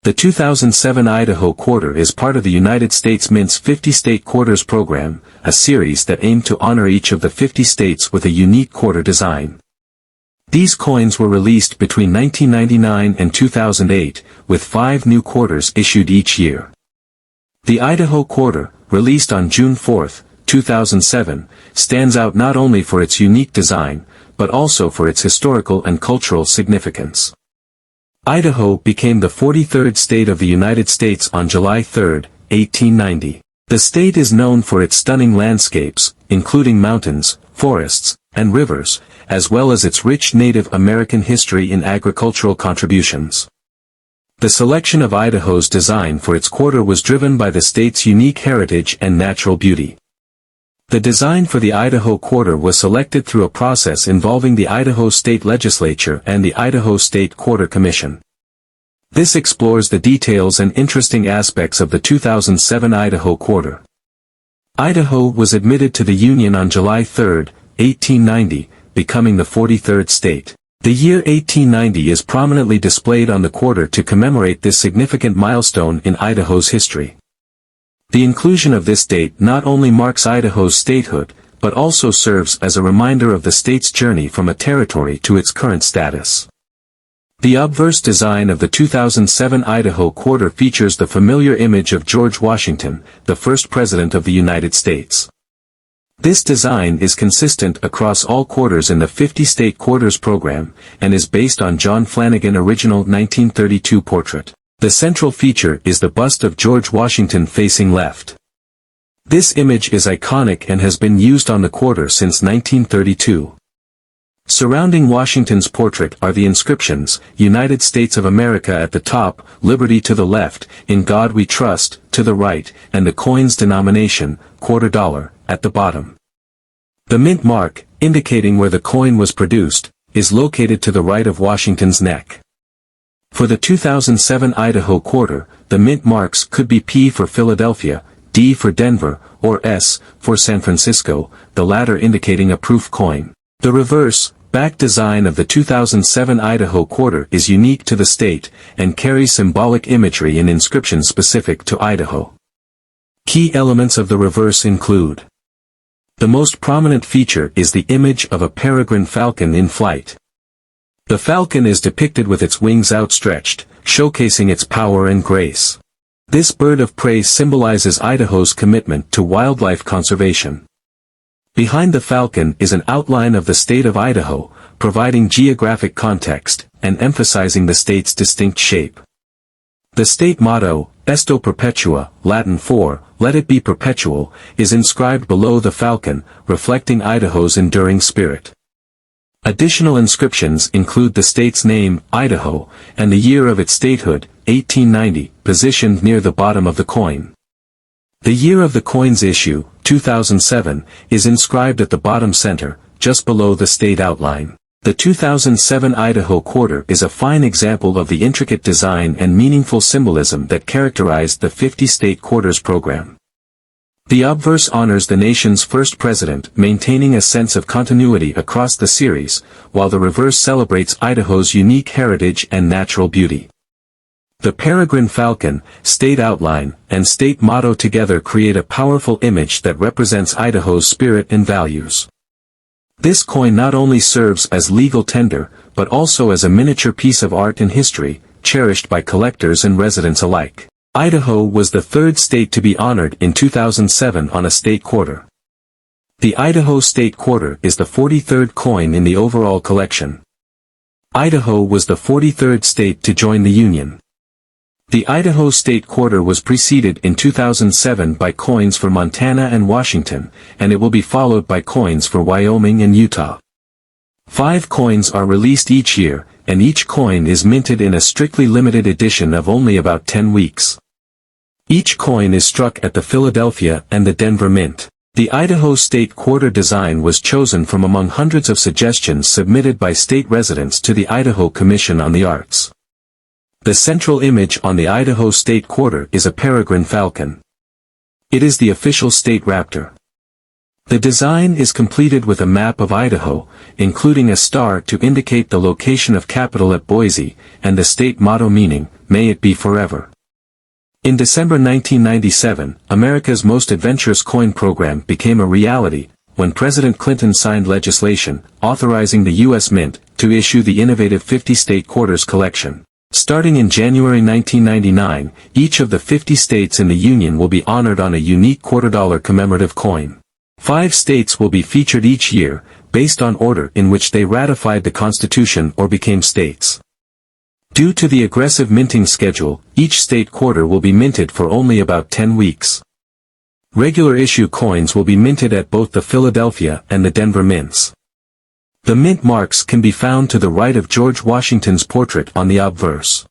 The 2007 Idaho Quarter is part of the United States Mint's 50 State Quarters program, a series that aimed to honor each of the 50 states with a unique quarter design. These coins were released between 1999 and 2008, with 5 new quarters issued each year. The Idaho Quarter, released on June 4, 2007, stands out not only for its unique design, but also for its historical and cultural significance. Idaho became the 43rd state of the United States on July 3, 1890. The state is known for its stunning landscapes, including mountains, forests, and rivers, as well as its rich Native American history and agricultural contributions. The selection of Idaho's design for its quarter was driven by the state's unique heritage and natural beauty. The design for the Idaho Quarter was selected through a process involving the Idaho State Legislature and the Idaho State Quarter Commission. This explores the details and interesting aspects of the 2007 Idaho Quarter. Idaho was admitted to the Union on July 3, 1890, becoming the 43rd state. The year 1890 is prominently displayed on the quarter to commemorate this significant milestone in Idaho's history. The inclusion of this date not only marks Idaho's statehood, but also serves as a reminder of the state's journey from a territory to its current status. The obverse design of the 2007 Idaho Quarter features the familiar image of George Washington, the first president of the United States. This design is consistent across all quarters in the 50 State Quarters program, and is based on John Flanagan's original 1932 portrait. The central feature is the bust of George Washington facing left. This image is iconic and has been used on the quarter since 1932. Surrounding Washington's portrait are the inscriptions, United States of America at the top, Liberty to the left, In God We Trust, to the right, and the coin's denomination, $quarter, at the bottom. The mint mark, indicating where the coin was produced, is located to the right of Washington's neck. For the 2007 Idaho Quarter, the mint marks could be P for Philadelphia, D for Denver, or S for San Francisco, the latter indicating a proof coin. The reverse, back design of the 2007 Idaho Quarter is unique to the state, and carries symbolic imagery and inscriptions specific to Idaho. Key elements of the reverse include: the most prominent feature is the image of a peregrine falcon in flight. The falcon is depicted with its wings outstretched, showcasing its power and grace. This bird of prey symbolizes Idaho's commitment to wildlife conservation. Behind the falcon is an outline of the state of Idaho, providing geographic context, and emphasizing the state's distinct shape. The state motto, Esto Perpetua, Latin for, Let it be perpetual, is inscribed below the falcon, reflecting Idaho's enduring spirit. Additional inscriptions include the state's name, Idaho, and the year of its statehood, 1890, positioned near the bottom of the coin. The year of the coin's issue, 2007, is inscribed at the bottom center, just below the state outline. The 2007 Idaho Quarter is a fine example of the intricate design and meaningful symbolism that characterized the 50 State Quarters program. The obverse honors the nation's first president, maintaining a sense of continuity across the series, while the reverse celebrates Idaho's unique heritage and natural beauty. The peregrine falcon, state outline, and state motto together create a powerful image that represents Idaho's spirit and values. This coin not only serves as legal tender, but also as a miniature piece of art and history, cherished by collectors and residents alike. Idaho was the third state to be honored in 2007 on a state quarter. The Idaho State Quarter is the 43rd coin in the overall collection. Idaho was the 43rd state to join the Union. The Idaho State Quarter was preceded in 2007 by coins for Montana and Washington, and it will be followed by coins for Wyoming and Utah. 5 coins are released each year, and each coin is minted in a strictly limited edition of only about 10 weeks. Each coin is struck at the Philadelphia and the Denver Mint. The Idaho State Quarter design was chosen from among hundreds of suggestions submitted by state residents to the Idaho Commission on the Arts. The central image on the Idaho State Quarter is a peregrine falcon. It is the official state raptor. The design is completed with a map of Idaho, including a star to indicate the location of capital at Boise, and the state motto meaning, may it be forever. In December 1997, America's most adventurous coin program became a reality, when President Clinton signed legislation, authorizing the U.S. Mint, to issue the innovative 50-state quarters collection. Starting in January 1999, each of the 50 states in the Union will be honored on a unique $quarter commemorative coin. 5 states will be featured each year, based on order in which they ratified the Constitution or became states. Due to the aggressive minting schedule, each state quarter will be minted for only about 10 weeks. Regular issue coins will be minted at both the Philadelphia and the Denver mints. The mint marks can be found to the right of George Washington's portrait on the obverse.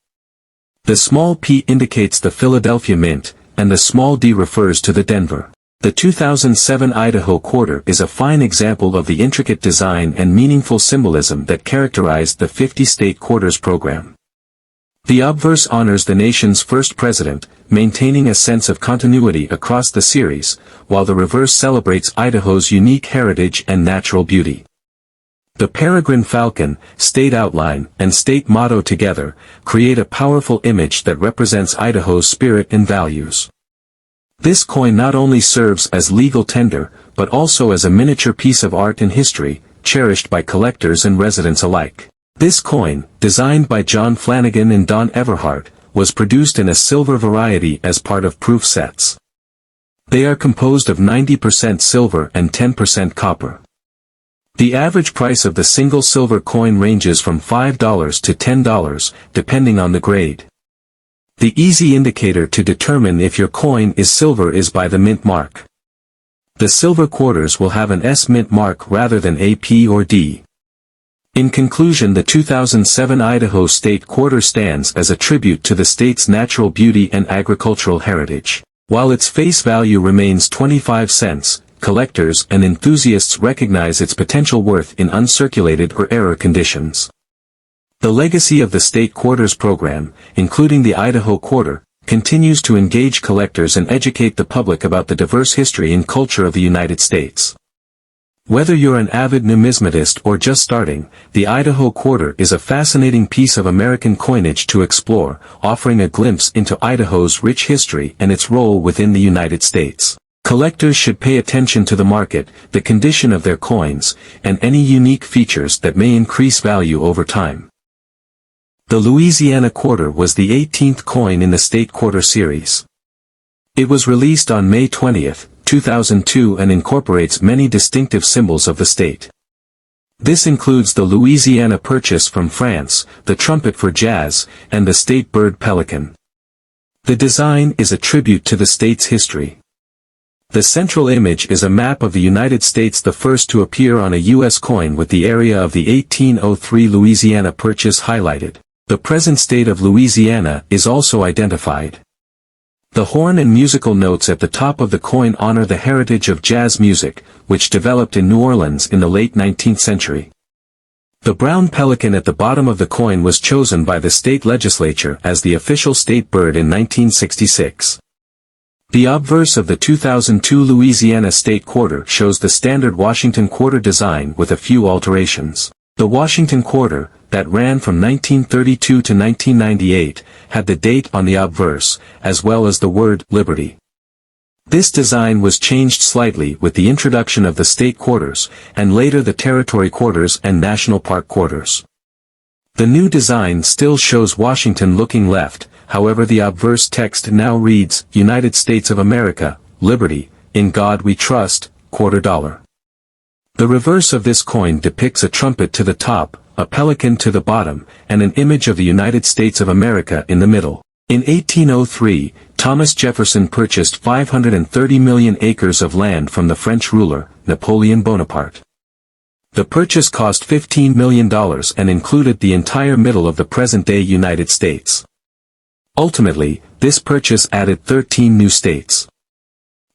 The small p indicates the Philadelphia mint, and the small d refers to the Denver. The 2007 Idaho Quarter is a fine example of the intricate design and meaningful symbolism that characterized the 50-state quarters program. The obverse honors the nation's first president, maintaining a sense of continuity across the series, while the reverse celebrates Idaho's unique heritage and natural beauty. The peregrine falcon, state outline, and state motto together, create a powerful image that represents Idaho's spirit and values. This coin not only serves as legal tender, but also as a miniature piece of art and history, cherished by collectors and residents alike. This coin, designed by John Flanagan and Don Everhart, was produced in a silver variety as part of proof sets. They are composed of 90% silver and 10% copper. The average price of the single silver coin ranges from $5 to $10, depending on the grade. The easy indicator to determine if your coin is silver is by the mint mark. The silver quarters will have an S mint mark rather than a P or D. In conclusion, the 2007 Idaho State Quarter stands as a tribute to the state's natural beauty and agricultural heritage. While its face value remains 25 cents, collectors and enthusiasts recognize its potential worth in uncirculated or error conditions. The legacy of the State Quarters program, including the Idaho Quarter, continues to engage collectors and educate the public about the diverse history and culture of the United States. Whether you're an avid numismatist or just starting, the Idaho Quarter is a fascinating piece of American coinage to explore, offering a glimpse into Idaho's rich history and its role within the United States. Collectors should pay attention to the market, the condition of their coins, and any unique features that may increase value over time. The Louisiana Quarter was the 18th coin in the State Quarter series. It was released on May 20, 2002 and incorporates many distinctive symbols of the state. This includes the Louisiana Purchase from France, the trumpet for jazz, and the state bird pelican. The design is a tribute to the state's history. The central image is a map of the United States, the first to appear on a U.S. coin with the area of the 1803 Louisiana Purchase highlighted. The present state of Louisiana is also identified. The horn and musical notes at the top of the coin honor the heritage of jazz music, which developed in New Orleans in the late 19th century. The brown pelican at the bottom of the coin was chosen by the state legislature as the official state bird in 1966. The obverse of the 2002 Louisiana State Quarter shows the standard Washington Quarter design with a few alterations. The Washington Quarter, that ran from 1932 to 1998, had the date on the obverse, as well as the word Liberty. This design was changed slightly with the introduction of the state quarters, and later the territory quarters and national park quarters. The new design still shows Washington looking left, however the obverse text now reads, United States of America, Liberty, in God we trust, $quarter. The reverse of this coin depicts a trumpet to the top, a pelican to the bottom, and an image of the United States of America in the middle. In 1803, Thomas Jefferson purchased 530 million acres of land from the French ruler, Napoleon Bonaparte. The purchase cost $15 million and included the entire middle of the present-day United States. Ultimately, this purchase added 13 new states.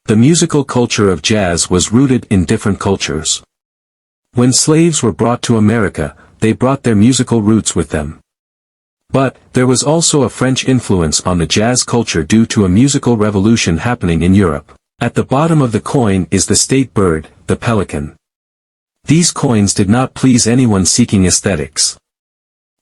The musical culture of jazz was rooted in different cultures. When slaves were brought to America, they brought their musical roots with them. But, there was also a French influence on the jazz culture due to a musical revolution happening in Europe. At the bottom of the coin is the state bird, the pelican. These coins did not please anyone seeking aesthetics.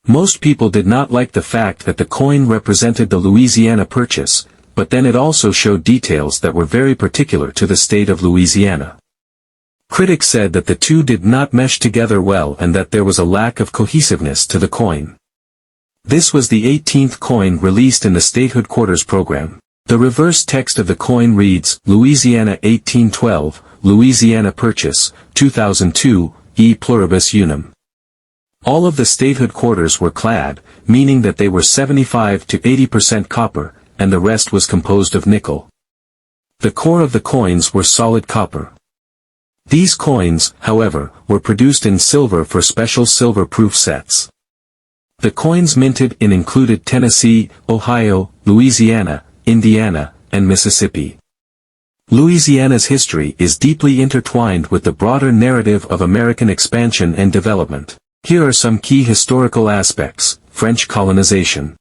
Most people did not like the fact that the coin represented the Louisiana Purchase, but then it also showed details that were very particular to the state of Louisiana. Critics said that the two did not mesh together well and that there was a lack of cohesiveness to the coin. This was the 18th coin released in the statehood quarters program. The reverse text of the coin reads, Louisiana 1812, Louisiana Purchase, 2002, e pluribus unum. All of the statehood quarters were clad, meaning that they were 75 to 80% copper, and the rest was composed of nickel. The core of the coins were solid copper. These coins, however, were produced in silver for special silver-proof sets. The coins minted in included Tennessee, Ohio, Louisiana, Indiana, and Mississippi. Louisiana's history is deeply intertwined with the broader narrative of American expansion and development. Here are some key historical aspects. French colonization.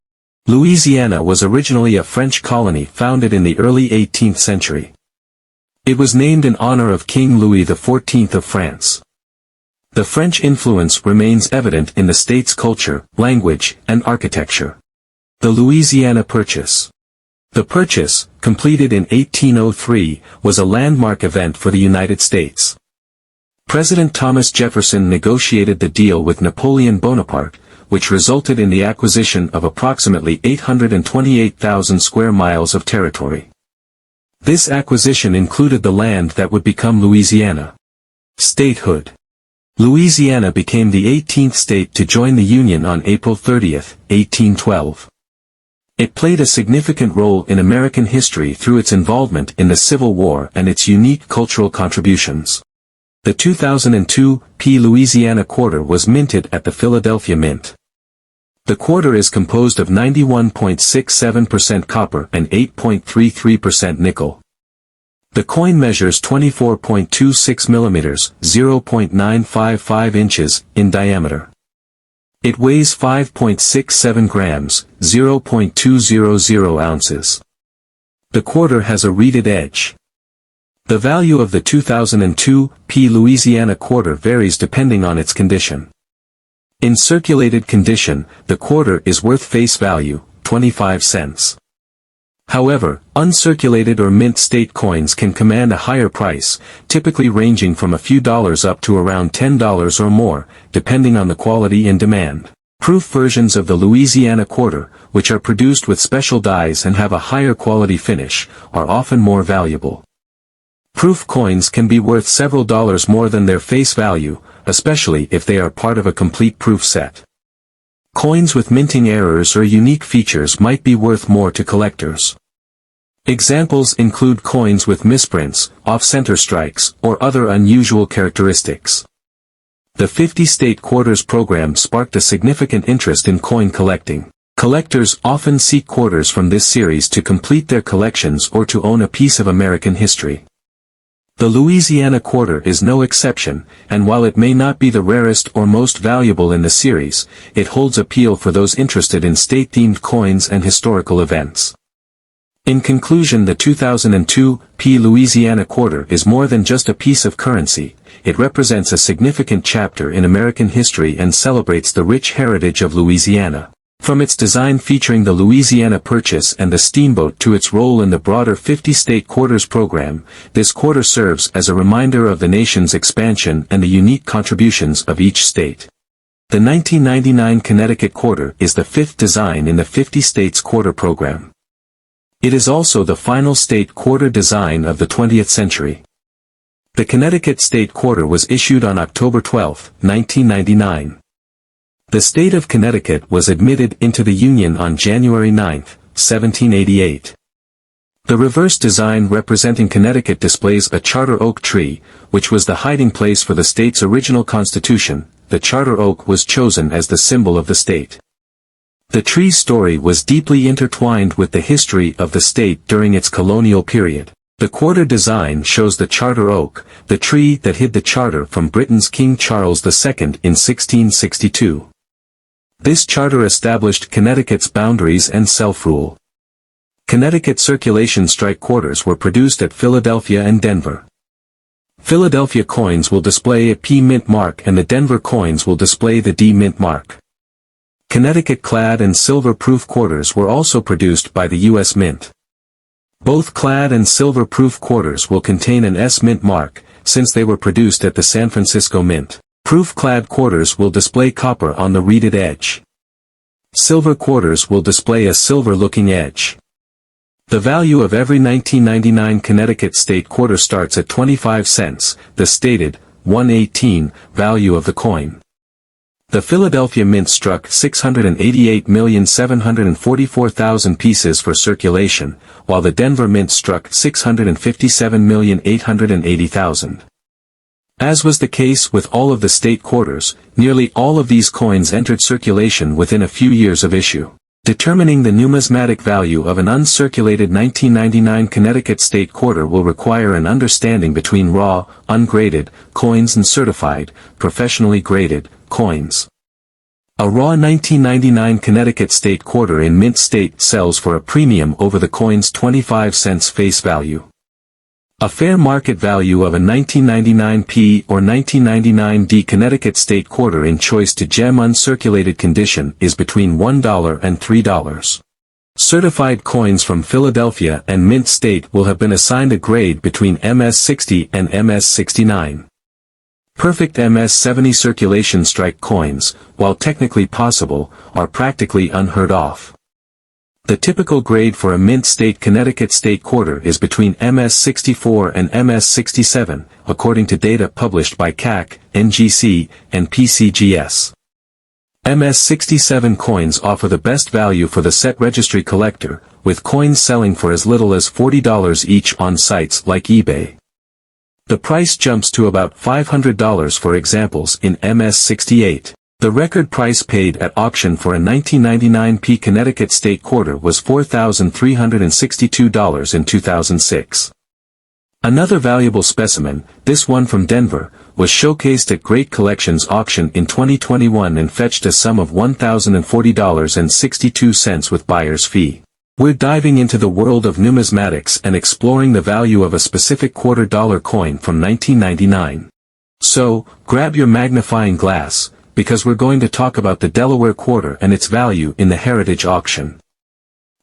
Louisiana was originally a French colony founded in the early 18th century. It was named in honor of King Louis XIV of France. The French influence remains evident in the state's culture, language, and architecture. The Louisiana Purchase. The purchase, completed in 1803, was a landmark event for the United States. President Thomas Jefferson negotiated the deal with Napoleon Bonaparte, which resulted in the acquisition of approximately 828,000 square miles of territory. This acquisition included the land that would become Louisiana. Statehood. Louisiana became the 18th state to join the Union on April 30, 1812. It played a significant role in American history through its involvement in the Civil War and its unique cultural contributions. The 2002 Louisiana Quarter was minted at the Philadelphia Mint. The quarter is composed of 91.67% copper and 8.33% nickel. The coin measures 24.26 millimeters, 0.955 inches, in diameter. It weighs 5.67 grams, 0.200 ounces. The quarter has a reeded edge. The value of the 2002 Louisiana Quarter varies depending on its condition. In circulated condition, the quarter is worth face value, 25 cents. However, uncirculated or mint state coins can command a higher price, typically ranging from a few dollars up to around $10 or more, depending on the quality and demand. Proof versions of the Louisiana Quarter, which are produced with special dies and have a higher quality finish, are often more valuable. Proof coins can be worth several dollars more than their face value, especially if they are part of a complete proof set. Coins with minting errors or unique features might be worth more to collectors. Examples include coins with misprints, off-center strikes, or other unusual characteristics. The 50-state quarters program sparked a significant interest in coin collecting. Collectors often seek quarters from this series to complete their collections or to own a piece of American history. The Louisiana Quarter is no exception, and while it may not be the rarest or most valuable in the series, it holds appeal for those interested in state-themed coins and historical events. In conclusion, the 2002 Louisiana Quarter is more than just a piece of currency. It represents a significant chapter in American history and celebrates the rich heritage of Louisiana. From its design featuring the Louisiana Purchase and the steamboat to its role in the broader 50-state quarters program, this quarter serves as a reminder of the nation's expansion and the unique contributions of each state. The 1999 Connecticut Quarter is the fifth design in the 50 states quarter program. It is also the final state quarter design of the 20th century. The Connecticut State Quarter was issued on October 12, 1999. The state of Connecticut was admitted into the Union on January 9, 1788. The reverse design representing Connecticut displays a charter oak tree, which was the hiding place for the state's original constitution. The charter oak was chosen as the symbol of the state. The tree's story was deeply intertwined with the history of the state during its colonial period. The quarter design shows the charter oak, the tree that hid the charter from Britain's King Charles II in 1662. This charter established Connecticut's boundaries and self-rule. Connecticut circulation strike quarters were produced at Philadelphia and Denver. Philadelphia coins will display a P mint mark and the Denver coins will display the D mint mark. Connecticut clad and silver-proof quarters were also produced by the U.S. Mint. Both clad and silver-proof quarters will contain an S Mint mark, since they were produced at the San Francisco Mint. Proof-clad quarters will display copper on the reeded edge. Silver quarters will display a silver-looking edge. The value of every 1999 Connecticut state quarter starts at 25 cents, the stated, 118, value of the coin. The Philadelphia Mint struck 688,744,000 pieces for circulation, while the Denver Mint struck 657,880,000. As was the case with all of the state quarters, nearly all of these coins entered circulation within a few years of issue. Determining the numismatic value of an uncirculated 1999 Connecticut state quarter will require an understanding between raw, ungraded, coins and certified, professionally graded, coins. A raw 1999 Connecticut state quarter in mint state sells for a premium over the coin's 25 cents face value. A fair market value of a 1999P or 1999D Connecticut state quarter in choice to gem uncirculated condition is between $1 and $3. Certified coins from Philadelphia and Mint State will have been assigned a grade between MS60 and MS69. Perfect MS70 circulation strike coins, while technically possible, are practically unheard of. The typical grade for a Mint State Connecticut state quarter is between MS64 and MS67, according to data published by CAC, NGC, and PCGS. MS67 coins offer the best value for the set registry collector, with coins selling for as little as $40 each on sites like eBay. The price jumps to about $500 for examples in MS68. The record price paid at auction for a 1999P Connecticut state quarter was $4,362 in 2006. Another valuable specimen, this one from Denver, was showcased at Great Collections auction in 2021 and fetched a sum of $1,040.62 with buyer's fee. We're diving into the world of numismatics and exploring the value of a specific $quarter coin from 1999. So, grab your magnifying glass, because we're going to talk about the Delaware Quarter and its value in the heritage auction.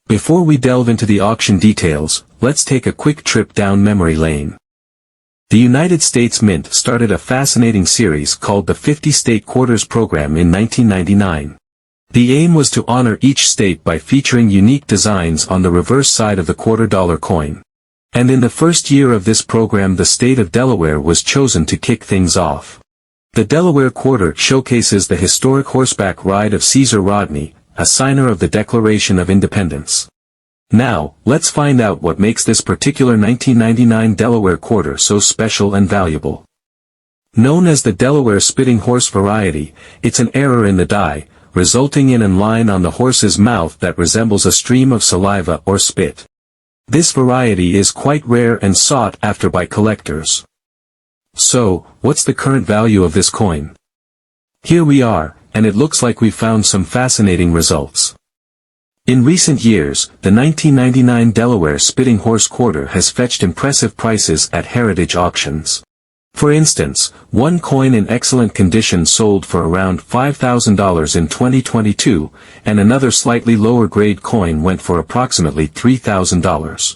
Before we delve into the auction details, let's take a quick trip down memory lane. The United States Mint started a fascinating series called the 50 State Quarters program in 1999. The aim was to honor each state by featuring unique designs on the reverse side of the $quarter coin. And in the first year of this program, the state of Delaware was chosen to kick things off. The Delaware Quarter showcases the historic horseback ride of Caesar Rodney, a signer of the Declaration of Independence. Now, let's find out what makes this particular 1999 Delaware Quarter so special and valuable. Known as the Delaware Spitting Horse variety, it's an error in the die, resulting in a line on the horse's mouth that resembles a stream of saliva or spit. This variety is quite rare and sought after by collectors. So, what's the current value of this coin? Here we are, and it looks like we've found some fascinating results. In recent years, the 1999 Delaware Spitting Horse Quarter has fetched impressive prices at heritage auctions. For instance, one coin in excellent condition sold for around $5,000 in 2022, and another slightly lower grade coin went for approximately $3,000.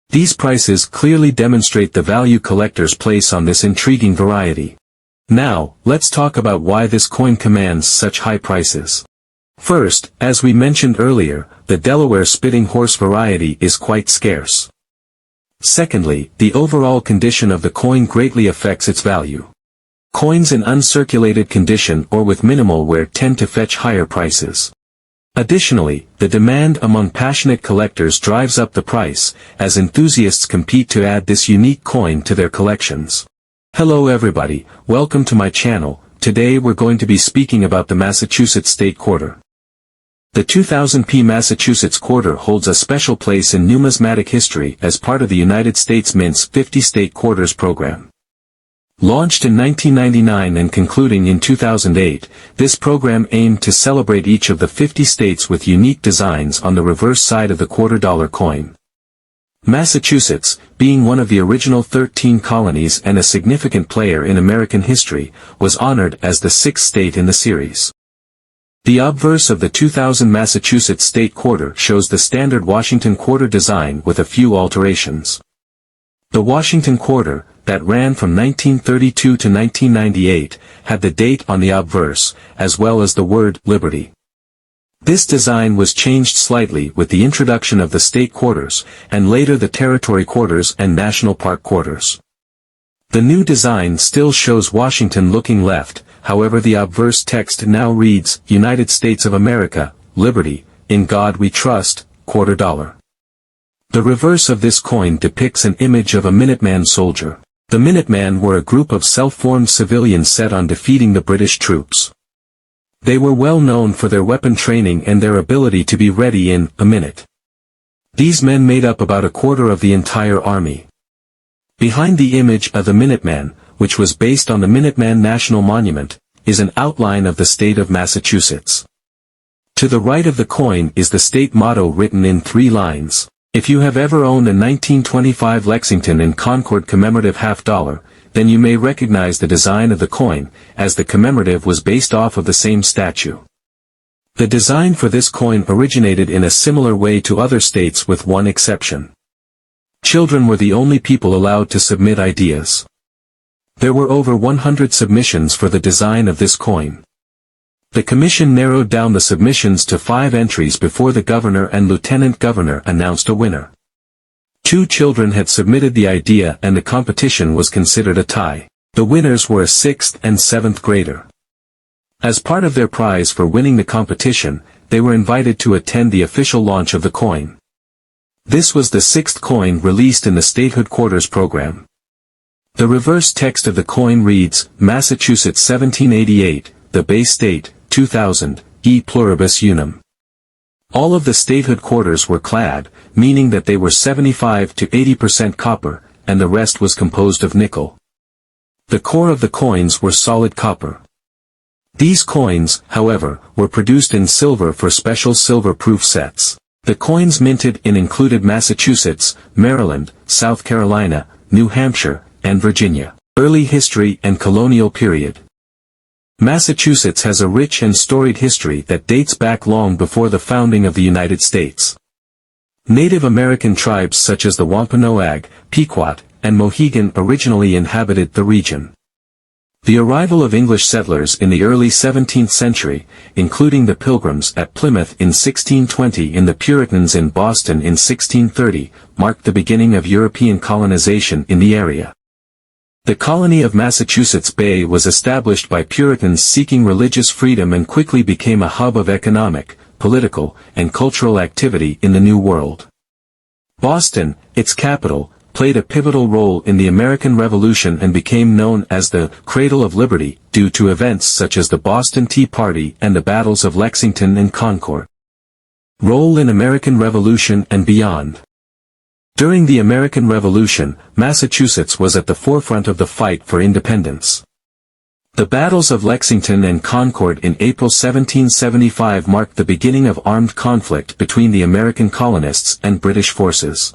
These prices clearly demonstrate the value collectors place on this intriguing variety. Now, let's talk about why this coin commands such high prices. First, as we mentioned earlier, the Delaware Spitting Horse variety is quite scarce. Secondly, the overall condition of the coin greatly affects its value. Coins in uncirculated condition or with minimal wear tend to fetch higher prices. Additionally, the demand among passionate collectors drives up the price, as enthusiasts compete to add this unique coin to their collections. Hello everybody, welcome to my channel. Today we're going to be speaking about the Massachusetts State Quarter. The 2000p Massachusetts Quarter holds a special place in numismatic history as part of the United States Mint's 50 State Quarters program. Launched in 1999 and concluding in 2008, this program aimed to celebrate each of the 50 states with unique designs on the reverse side of the $quarter coin. Massachusetts, being one of the original 13 colonies and a significant player in American history, was honored as the sixth state in the series. The obverse of the 2000 Massachusetts State Quarter shows the standard Washington Quarter design with a few alterations. The Washington Quarter, that ran from 1932 to 1998, had the date on the obverse, as well as the word Liberty. This design was changed slightly with the introduction of the state quarters, and later the territory quarters and national park quarters. The new design still shows Washington looking left, however the obverse text now reads, United States of America, Liberty, in God we trust, $quarter. The reverse of this coin depicts an image of a Minuteman soldier. The Minutemen were a group of self-formed civilians set on defeating the British troops. They were well known for their weapon training and their ability to be ready in a minute. These men made up about a quarter of the entire army. Behind the image of the Minuteman, which was based on the Minuteman National Monument, is an outline of the state of Massachusetts. To the right of the coin is the state motto written in 3 lines. If you have ever owned a 1925 Lexington and Concord commemorative $50, then you may recognize the design of the coin, as the commemorative was based off of the same statue. The design for this coin originated in a similar way to other states with one exception. Children were the only people allowed to submit ideas. There were over 100 submissions for the design of this coin. The commission narrowed down the submissions to 5 entries before the governor and lieutenant governor announced a winner. 2 children had submitted the idea and the competition was considered a tie. The winners were a 6th and 7th grader. As part of their prize for winning the competition, they were invited to attend the official launch of the coin. This was the 6th coin released in the Statehood Quarters program. The reverse text of the coin reads, Massachusetts 1788, the Bay State, 2000, e pluribus unum. All of the statehood quarters were clad, meaning that they were 75 to 80% copper, and the rest was composed of nickel. The core of the coins were solid copper. These coins, however, were produced in silver for special silver-proof sets. The coins minted in included Massachusetts, Maryland, South Carolina, New Hampshire, and Virginia. Early history and colonial period. Massachusetts has a rich and storied history that dates back long before the founding of the United States. Native American tribes such as the Wampanoag, Pequot, and Mohegan originally inhabited the region. The arrival of English settlers in the early 17th century, including the Pilgrims at Plymouth in 1620 and the Puritans in Boston in 1630, marked the beginning of European colonization in the area. The colony of Massachusetts Bay was established by Puritans seeking religious freedom and quickly became a hub of economic, political, and cultural activity in the New World. Boston, its capital, played a pivotal role in the American Revolution and became known as the Cradle of Liberty due to events such as the Boston Tea Party and the battles of Lexington and Concord. Role in American Revolution and beyond. During the American Revolution, Massachusetts was at the forefront of the fight for independence. The battles of Lexington and Concord in April 1775 marked the beginning of armed conflict between the American colonists and British forces.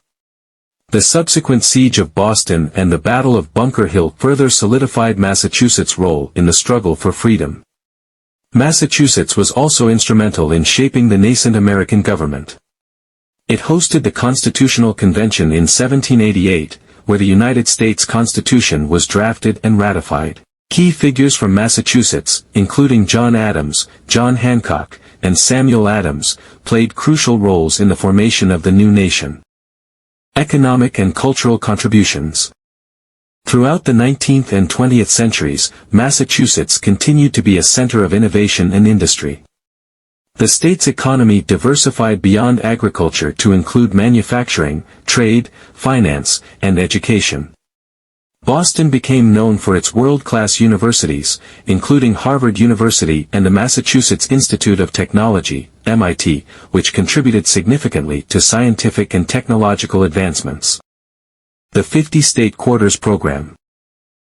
The subsequent siege of Boston and the Battle of Bunker Hill further solidified Massachusetts' role in the struggle for freedom. Massachusetts was also instrumental in shaping the nascent American government. It hosted the Constitutional Convention in 1788, where the United States Constitution was drafted and ratified. Key figures from Massachusetts, including John Adams, John Hancock, and Samuel Adams, played crucial roles in the formation of the new nation. Economic and cultural contributions. Throughout the 19th and 20th centuries, Massachusetts continued to be a center of innovation and industry. The state's economy diversified beyond agriculture to include manufacturing, trade, finance, and education. Boston became known for its world-class universities, including Harvard University and the Massachusetts Institute of Technology, MIT, which contributed significantly to scientific and technological advancements. The 50 State Quarters Program.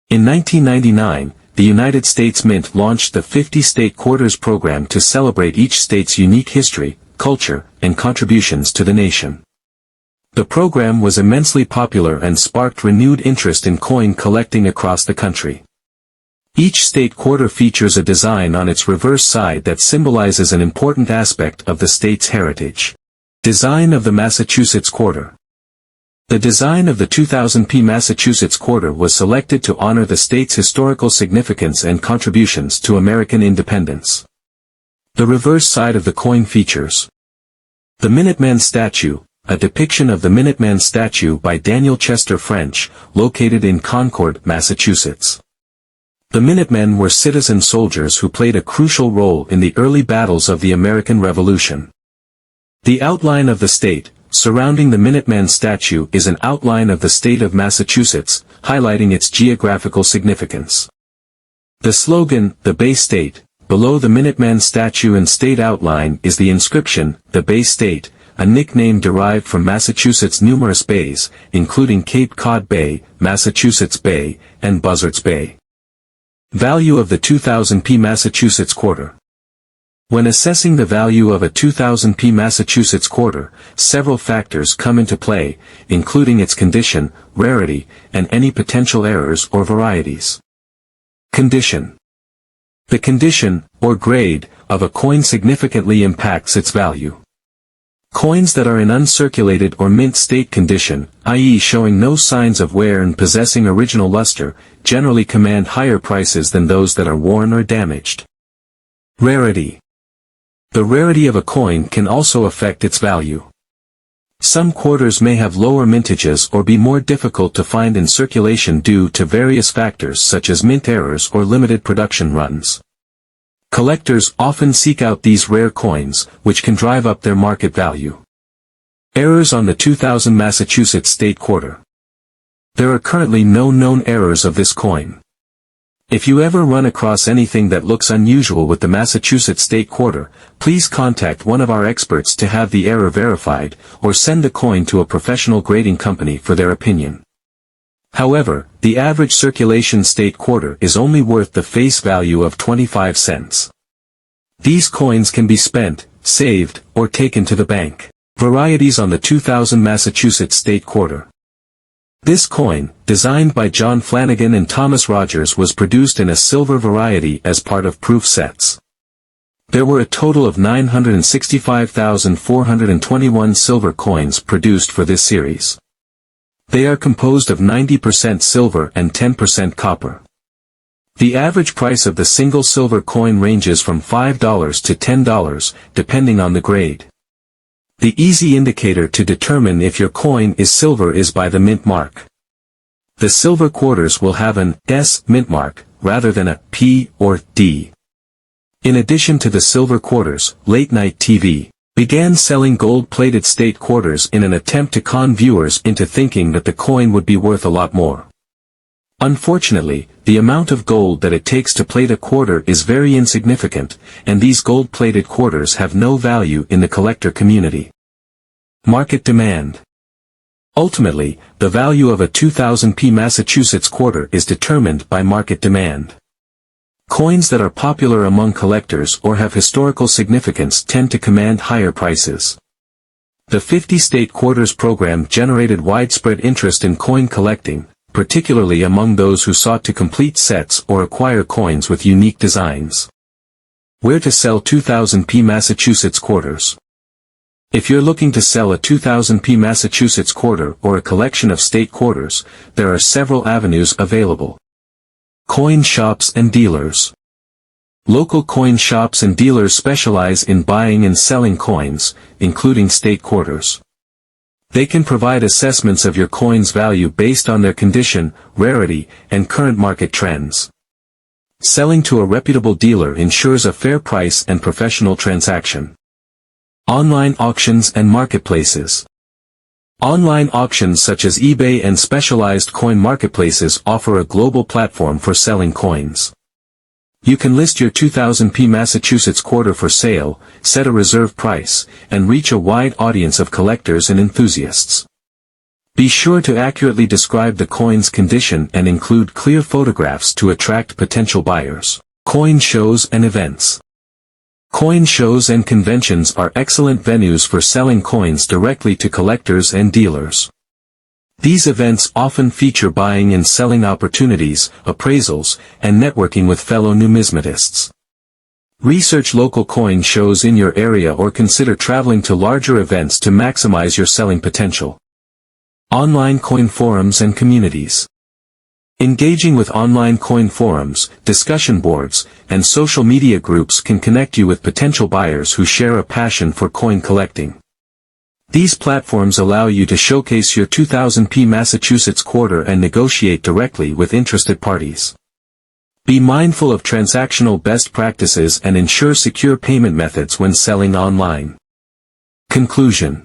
In 1999, the United States Mint launched the 50 State Quarters Program to celebrate each state's unique history, culture, and contributions to the nation. The program was immensely popular and sparked renewed interest in coin collecting across the country. Each state quarter features a design on its reverse side that symbolizes an important aspect of the state's heritage. Design of the Massachusetts Quarter. The design of the 2000 Massachusetts Quarter was selected to honor the state's historical significance and contributions to American independence. The reverse side of the coin features the Minuteman statue, a depiction of the Minuteman statue by Daniel Chester French, located in Concord, Massachusetts. The Minutemen were citizen soldiers who played a crucial role in the early battles of the American Revolution. The outline of the state, surrounding the Minuteman statue, is an outline of the state of Massachusetts, highlighting its geographical significance. The slogan, "The Bay State," below the Minuteman statue and state outline is the inscription, "The Bay State," a nickname derived from Massachusetts' numerous bays, including Cape Cod Bay, Massachusetts Bay, and Buzzards Bay. Value of the 2000 Massachusetts Quarter. When assessing the value of a 2000 Massachusetts Quarter, several factors come into play, including its condition, rarity, and any potential errors or varieties. Condition. The condition, or grade, of a coin significantly impacts its value. Coins that are in uncirculated or mint state condition, i.e. showing no signs of wear and possessing original luster, generally command higher prices than those that are worn or damaged. Rarity. The rarity of a coin can also affect its value. Some quarters may have lower mintages or be more difficult to find in circulation due to various factors such as mint errors or limited production runs. Collectors often seek out these rare coins, which can drive up their market value. Errors on the 2000 Massachusetts State Quarter. There are currently no known errors of this coin. If you ever run across anything that looks unusual with the Massachusetts State Quarter, please contact one of our experts to have the error verified, or send the coin to a professional grading company for their opinion. However, the average circulation state quarter is only worth the face value of 25 cents. These coins can be spent, saved, or taken to the bank. Varieties on the 2000 Massachusetts State Quarter. This coin, designed by John Flanagan and Thomas Rogers, was produced in a silver variety as part of proof sets. There were a total of 965,421 silver coins produced for this series. They are composed of 90% silver and 10% copper. The average price of the single silver coin ranges from $5 to $10, depending on the grade. The easy indicator to determine if your coin is silver is by the mint mark. The silver quarters will have an S mint mark, rather than a P or D. In addition to the silver quarters, late-night TV began selling gold-plated state quarters in an attempt to con viewers into thinking that the coin would be worth a lot more. Unfortunately, the amount of gold that it takes to plate a quarter is very insignificant, and these gold-plated quarters have no value in the collector community. Market demand. Ultimately, the value of a 2000 Massachusetts quarter is determined by market demand. Coins that are popular among collectors or have historical significance tend to command higher prices. The 50 State Quarters program generated widespread interest in coin collecting, particularly among those who sought to complete sets or acquire coins with unique designs. Where to sell 2000 Massachusetts quarters. If you're looking to sell a 2000 Massachusetts quarter or a collection of state quarters, there are several avenues available. Coin shops and dealers. Local coin shops and dealers specialize in buying and selling coins, including state quarters. They can provide assessments of your coin's value based on their condition, rarity, and current market trends. Selling to a reputable dealer ensures a fair price and professional transaction. Online auctions and marketplaces. Online auctions such as eBay and specialized coin marketplaces offer a global platform for selling coins. You can list your 2000 Massachusetts quarter for sale, set a reserve price, and reach a wide audience of collectors and enthusiasts. Be sure to accurately describe the coin's condition and include clear photographs to attract potential buyers. Coin shows and events. Coin shows and conventions are excellent venues for selling coins directly to collectors and dealers. These events often feature buying and selling opportunities, appraisals, and networking with fellow numismatists. Research local coin shows in your area or consider traveling to larger events to maximize your selling potential. Online coin forums and communities. Engaging with online coin forums, discussion boards, and social media groups can connect you with potential buyers who share a passion for coin collecting. These platforms allow you to showcase your 2000p Massachusetts quarter and negotiate directly with interested parties. Be mindful of transactional best practices and ensure secure payment methods when selling online. Conclusion.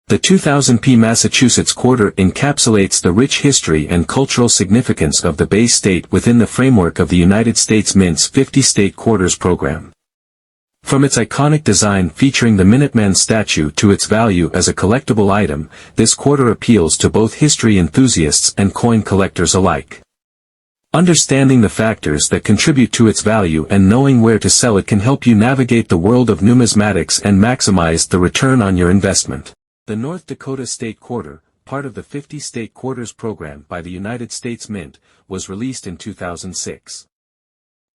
The 2000p Massachusetts Quarter encapsulates the rich history and cultural significance of the Bay State within the framework of the United States Mint's 50-state quarters program. From its iconic design featuring the Minuteman statue to its value as a collectible item, this quarter appeals to both history enthusiasts and coin collectors alike. Understanding the factors that contribute to its value and knowing where to sell it can help you navigate the world of numismatics and maximize the return on your investment. The North Dakota State Quarter, part of the 50-state quarters program by the United States Mint, was released in 2006.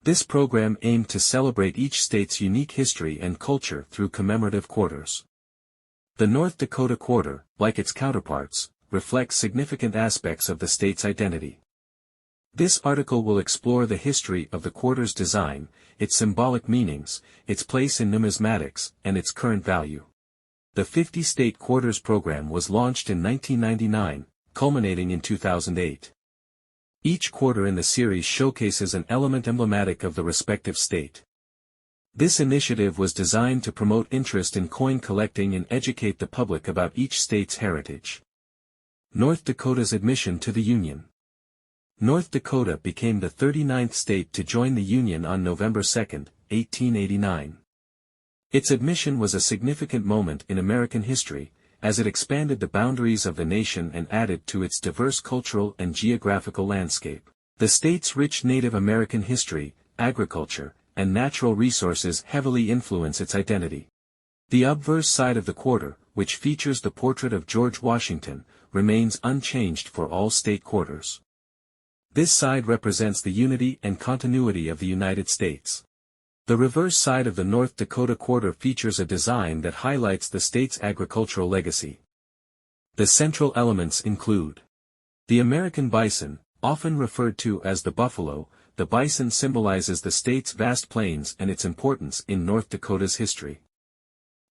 This program aimed to celebrate each state's unique history and culture through commemorative quarters. The North Dakota Quarter, like its counterparts, reflects significant aspects of the state's identity. This article will explore the history of the quarter's design, its symbolic meanings, its place in numismatics, and its current value. The 50-state quarters program was launched in 1999, culminating in 2008. Each quarter in the series showcases an element emblematic of the respective state. This initiative was designed to promote interest in coin collecting and educate the public about each state's heritage. North Dakota's admission to the Union. North Dakota became the 39th state to join the Union on November 2, 1889. Its admission was a significant moment in American history, as it expanded the boundaries of the nation and added to its diverse cultural and geographical landscape. The state's rich Native American history, agriculture, and natural resources heavily influence its identity. The obverse side of the quarter, which features the portrait of George Washington, remains unchanged for all state quarters. This side represents the unity and continuity of the United States. The reverse side of the North Dakota Quarter features a design that highlights the state's agricultural legacy. The central elements include the American bison, often referred to as the buffalo. The bison symbolizes the state's vast plains and its importance in North Dakota's history.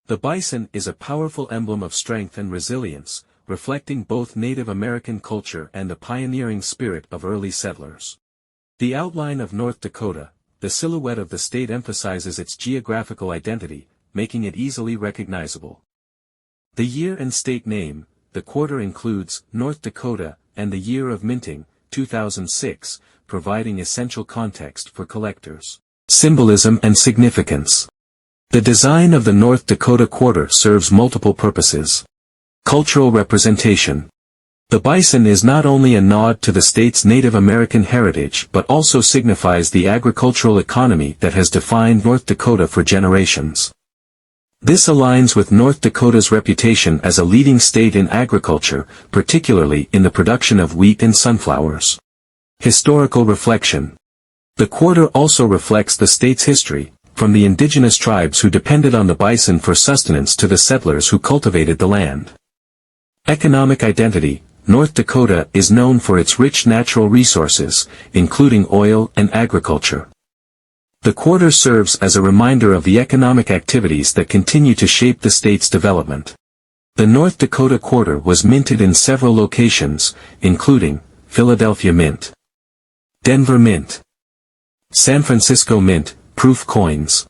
The bison is a powerful emblem of strength and resilience, reflecting both Native American culture and the pioneering spirit of early settlers. The outline of North Dakota. The silhouette of the state emphasizes its geographical identity, making it easily recognizable. The year and state name. The quarter includes North Dakota and the year of minting, 2006, providing essential context for collectors. Symbolism and significance. The design of the North Dakota Quarter serves multiple purposes. Cultural representation. The bison is not only a nod to the state's Native American heritage but also signifies the agricultural economy that has defined North Dakota for generations. This aligns with North Dakota's reputation as a leading state in agriculture, particularly in the production of wheat and sunflowers. Historical reflection. The quarter also reflects the state's history, from the indigenous tribes who depended on the bison for sustenance to the settlers who cultivated the land. Economic identity. North Dakota is known for its rich natural resources, including oil and agriculture. The quarter serves as a reminder of the economic activities that continue to shape the state's development. The North Dakota Quarter was minted in several locations, including Philadelphia Mint, Denver Mint, San Francisco Mint, proof coins.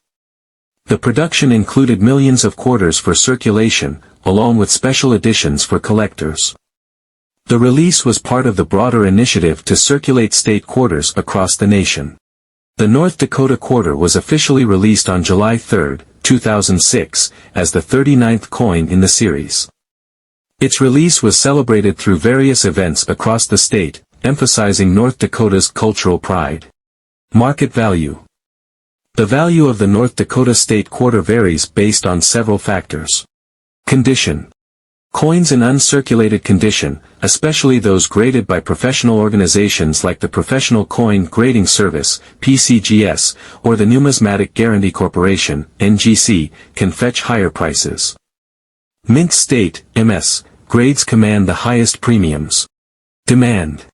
The production included millions of quarters for circulation, along with special editions for collectors. The release was part of the broader initiative to circulate state quarters across the nation. The North Dakota Quarter was officially released on July 3, 2006, as the 39th coin in the series. Its release was celebrated through various events across the state, emphasizing North Dakota's cultural pride. Market value. The value of the North Dakota State Quarter varies based on several factors. Condition. Coins in uncirculated condition, especially those graded by professional organizations like the Professional Coin Grading Service, PCGS, or the Numismatic Guarantee Corporation, NGC, can fetch higher prices. Mint State, MS, grades command the highest premiums. Demand.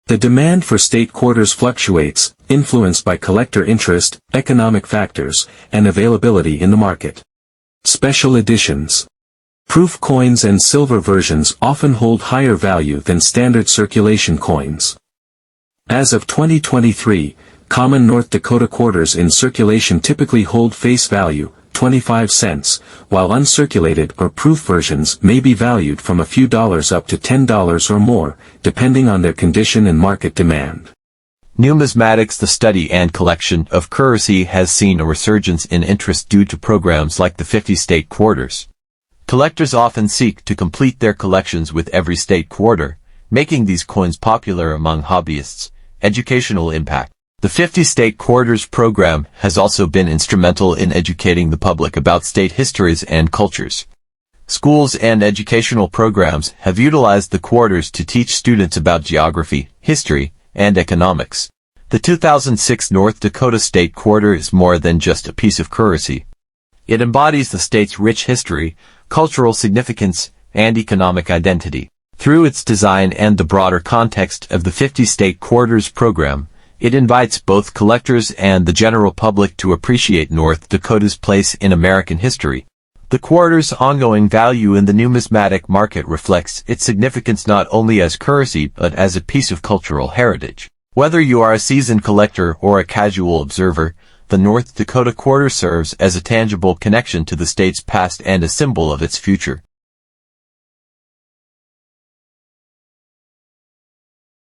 The demand for state quarters fluctuates, influenced by collector interest, economic factors, and availability in the market. Special editions. Proof coins and silver versions often hold higher value than standard circulation coins. As of 2023, common North Dakota quarters in circulation typically hold face value, 25 cents, while uncirculated or proof versions may be valued from a few dollars up to $10 or more, depending on their condition and market demand. Numismatics. The study and collection of currency has seen a resurgence in interest due to programs like the 50 state quarters. Collectors often seek to complete their collections with every state quarter, making these coins popular among hobbyists. Educational impact. The 50 state quarters program has also been instrumental in educating the public about state histories and cultures. Schools and educational programs have utilized the quarters to teach students about geography, history, and economics. The 2006 North Dakota State Quarter is more than just a piece of currency. It embodies the state's rich history, cultural significance, and economic identity. Through its design and the broader context of the 50 state quarters program, it invites both collectors and the general public to appreciate North Dakota's place in American history. The quarter's ongoing value in the numismatic market reflects its significance not only as currency but as a piece of cultural heritage. Whether you are a seasoned collector or a casual observer, the North Dakota Quarter serves as a tangible connection to the state's past and a symbol of its future.